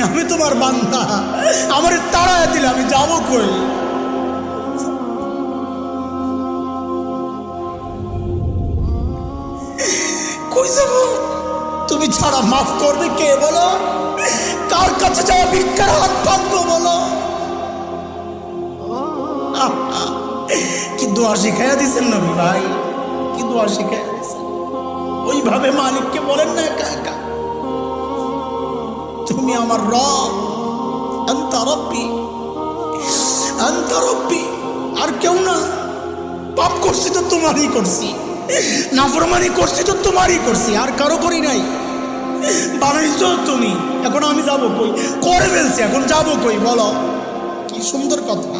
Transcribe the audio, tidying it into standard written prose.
আমি তোমার বান্দা, আমার তাড়ায় দিলে আমি যাবো কই? কই যাব? তুমি ছাড়া মাফ করবে কে বলো? কার কাছে যাওয়া ভিক্ষার হাত পাতবো বলো? কি দোয়া শিখাইয়া দিচ্ছেন নবী ভাই, কি দোয়া শিখাইয়া দিচ্ছেন। ওইভাবে মালিককে বলেন না একা একা, তুমি আমার রব, আনতা রব্বি, আনতা রব্বি, আর কেউ না। পাপ করছি তো তোমারই করছি, নাফরমানি করছি তো তোমারই করছি, আর কারো করি নাই। বানাইছো তুমি, এখন আমি যাবো কই? করে ফেলছি, এখন যাবো কই বলো? কি সুন্দর কথা।